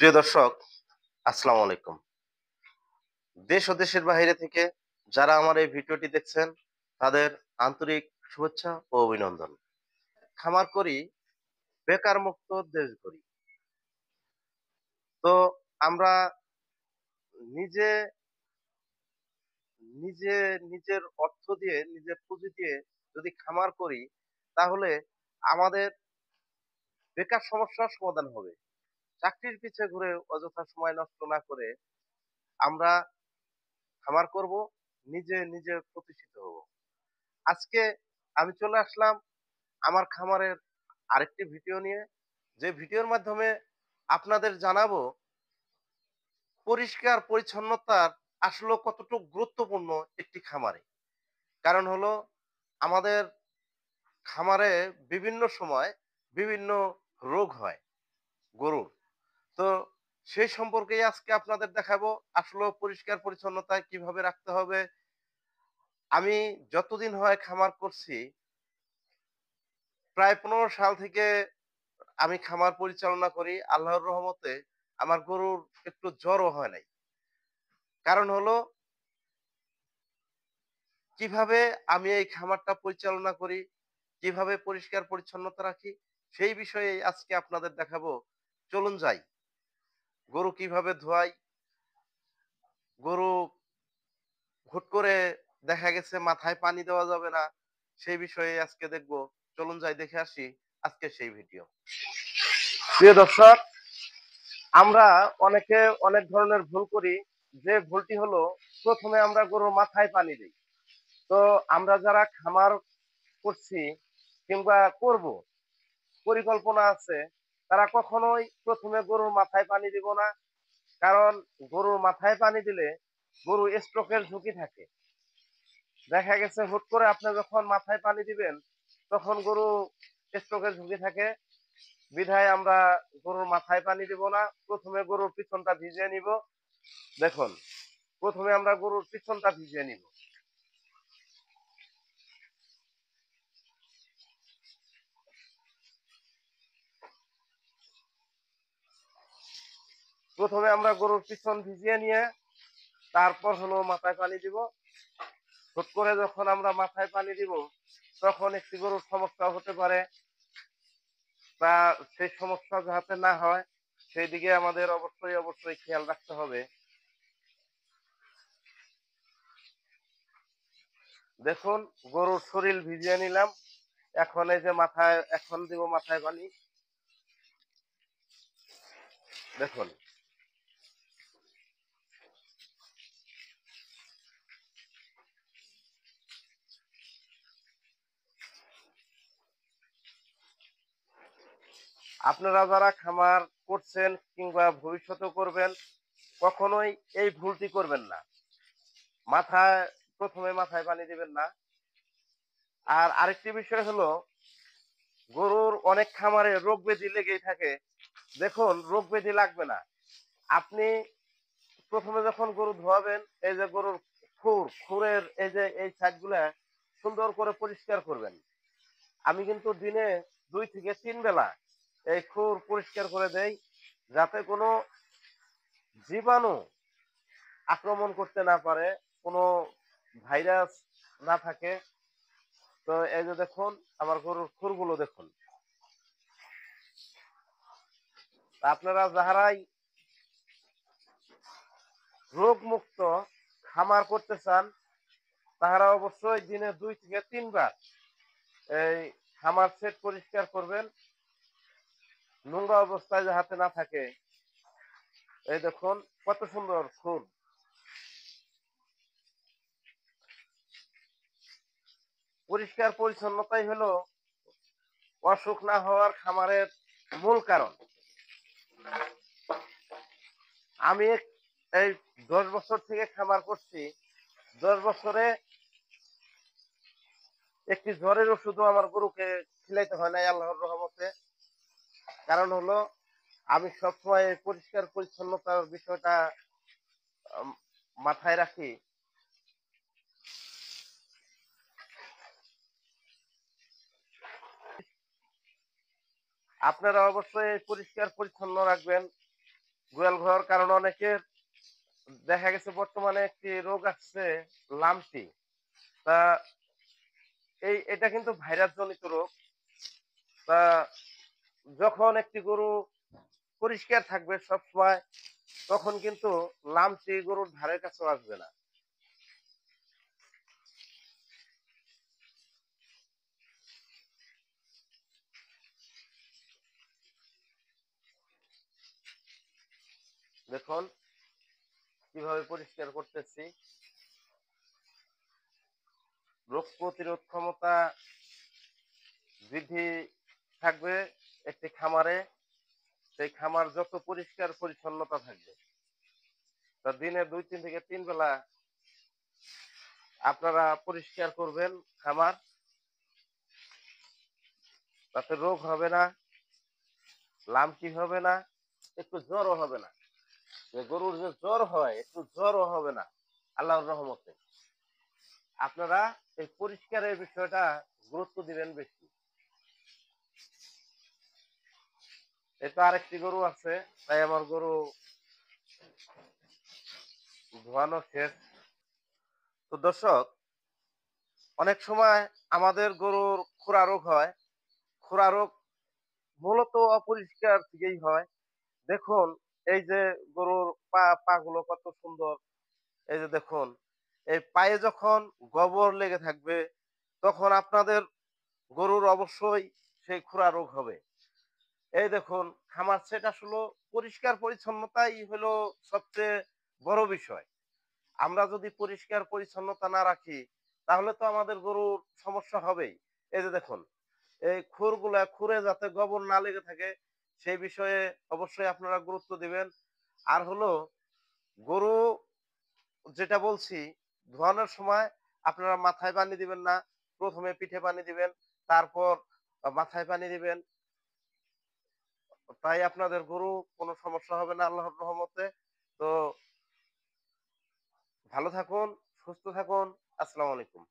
প্রিয় দর্শক, আসসালামু আলাইকুম। দেশ ও দেশের বাহিরে থেকে যারা আমার এই ভিডিওটি দেখছেন, তাদের আন্তরিক শুভেচ্ছা ও অভিনন্দন। খামার করি, বেকার মুক্ত দেশ গড়ি। তো আমরা নিজে, নিজে নিজের অর্থ দিয়ে, নিজের পুঁজি দিয়ে যদি খামার করি, তাহলে আমাদের বেকার সমস্যার সমাধান হবে। চাকরির পিছে ঘুরে অযথা সময় নষ্ট না করে আমরা খামার করব, নিজে প্রতিষ্ঠিত হব। আজকে আমি চলে আসলাম আমার খামারের আরেকটি ভিডিও নিয়ে, যে ভিডিওর মাধ্যমে আপনাদের জানাবো পরিষ্কার পরিচ্ছন্নতার আসলে কতটুকু গুরুত্বপূর্ণ একটি খামারে। কারণ হলো আমাদের খামারে বিভিন্ন সময় বিভিন্ন রোগ হয় গরুর। তো সেই সম্পর্কেই আজকে আপনাদের দেখাবো আসলে পরিষ্কার পরিচ্ছন্নতা কিভাবে রাখতে হবে। আমি যতদিন হয় খামার করছি, প্রায় ১৫ সাল থেকে আমি খামার পরিচালনা করি। আল্লাহর রহমতে আমার গরুর একটু জ্বরও হয় নাই। কারণ হলো কিভাবে আমি এই খামারটা পরিচালনা করি, কিভাবে পরিষ্কার পরিচ্ছন্নতা রাখি, সেই বিষয়ে আজকে আপনাদের দেখাবো। চলুন যাই। গরু কিভাবে ধোয়াই, গরু হুট করে দেখা গেছে মাথায় পানি দেওয়া যাবে না, সেই বিষয়ে আজকে দেখব। চলুন যাই দেখে আসি আজকে সেই ভিডিও। প্রিয় দর্শক, আমরা অনেকে অনেক ধরনের ভুল করি। যে ভুলটি হলো, প্রথমে আমরা গরুর মাথায় পানি দিই। তো আমরা যারা খামার করছি কিংবা করব, পরিকল্পনা আছে, তারা কখনোই প্রথমে গরুর মাথায় পানি দিব না। কারণ গরুর মাথায় পানি দিলে গরু স্ট্রোকের ঝুঁকি থাকে। দেখা গেছে হুট করে আপনি যখন মাথায় পানি দিবেন, তখন গরু স্ট্রোকের ঝুঁকি থাকে। বিধায় আমরা গরুর মাথায় পানি দিব না, প্রথমে গরুর পিছনটা ভিজিয়ে নিব। দেখুন, প্রথমে আমরা গরুর পিছনটা ভিজিয়ে নিব। প্রথমে আমরা গরুর পিছন ভিজিয়ে নিয়ে তারপর হলো মাথায় পানি দিব। হুট করে যখন আমরা মাথায় পানি দিব, তখন একটি গরুর সমস্যা হতে পারে, বা সেই সমস্যা যাতে না হয় সেই দিকে আমাদের অবশ্যই খেয়াল রাখতে হবে। দেখুন, গরুর শরীর ভিজিয়ে নিলাম। এখন এই যে মাথায়, এখন দিব মাথায় পানি। দেখুন, আপনারা যারা খামার করছেন কিংবা ভবিষ্যতে করবেন, কখনোই এই ভুলটি করবেন না। মাথায়, প্রথমে মাথায় পানি দিবেন না। আর আরেকটি বিষয় হলো, গরুর অনেক খামারে রোগ ব্যাধি লেগেই থাকে। দেখুন, রোগ ব্যাধি লাগবে না। আপনি প্রথমে যখন গরু ধোয়াবেন, এই যে গরুর খুরের এই যে এই সাইড গুলা সুন্দর করে পরিষ্কার করবেন। আমি কিন্তু দিনে ২ থেকে ৩ বেলা এই খুর পরিষ্কার করে দেই, যাতে কোনো জীবাণু আক্রমণ করতে না পারে, কোনো ভাইরাস না থাকে। তো এই যে দেখুন, আমার গরুর খুরগুলো দেখুন। আপনারা যাহারাই রোগ মুক্ত খামার করতে চান, তাহারা অবশ্যই দিনে ২ থেকে ৩ বার এই খামার সেট পরিষ্কার করবেন, নোংরা অবস্থায় যাহাতে না থাকে। এই দেখুন কত সুন্দর খুর। পরিষ্কার পরিচ্ছন্নতাই হলো অসুখ না হওয়ার খামারের মূল কারণ। আমি এই ১০ বছর থেকে খামার করছি। ১০ বছরে একটি জ্বরের ওষুধও আমার গরুকে খিলাইতে হয় নাই, আল্লাহর রহমতে। কারণ হলো, আমি সবসময় পরিষ্কার পরিচ্ছন্নতার বিষয়টা আম, মাথায় রাখি। আপনারা অবশ্যই পরিষ্কার পরিচ্ছন্ন রাখবেন। গোয়াল ঘর কারণ অনেকের দেখা গেছে বর্তমানে একটি রোগ আসছে লাম্পি। তা এটা কিন্তু ভাইরাস জনিত রোগ। তা যখন একটি গরু পরিষ্কার থাকবে সবসময় তখন কিন্তু লামচি গরুর ধারের কাছেও আসবে না। দেখুন কিভাবে পরিষ্কার করতেছি। রোগ প্রতিরোধ ক্ষমতা বৃদ্ধি থাকবে একটি খামারে। সেই খামার যত পরিষ্কার পরিচ্ছন্নতা থাকবে, তা দিনে ২-৩ থেকে ৩ বেলা আপনারা পরিষ্কার করবেন খামার। তাতে রোগ হবে না, লামকি হবে না, একটু জ্বরও হবে না। যে গরুর যে জ্বর হয়, একটু জ্বরও হবে না আল্লাহর রহমতে। আপনারা এই পরিষ্কারের বিষয়টা গুরুত্ব দিবেন বেশি। এই তো আরেকটি গরু আছে, তাই আমার গরু ধোয়ানো শেষ। তো দর্শক, অনেক সময় আমাদের গরুর খুরা রোগ হয়। খুরা রোগ মূলত অপরিষ্কার থেকেই হয়। দেখুন এই যে গরুর পা গুলো কত সুন্দর। এই যে দেখুন, এই পায়ে যখন গোবর লেগে থাকবে তখন আপনাদের গরুর অবশ্যই সেই খুরা রোগ হবে। এই দেখুন খামার সেট আসলে পরিষ্কার পরিচ্ছন্নতাই হলো সবচেয়ে বড় বিষয়। আমরা যদি পরিষ্কার পরিচ্ছন্নতা না রাখি তাহলে তো আমাদের গরুর সমস্যা হবেই। এই যে দেখুন, এই খুরে যাতে গোবর না লেগে থাকে সেই বিষয়ে অবশ্যই আপনারা গুরুত্ব দিবেন। আর হলো গরু যেটা বলছি, ধোয়ানোর সময় আপনারা মাথায় পানি দিবেন না। ১ম এ পিঠে পানি দিবেন, তারপর মাথায় পানি দিবেন। তাই আপনাদের গরু কোনো সমস্যা হবে না আল্লাহর রহমতে। তো ভালো থাকুন, সুস্থ থাকুন। আসসালামু আলাইকুম।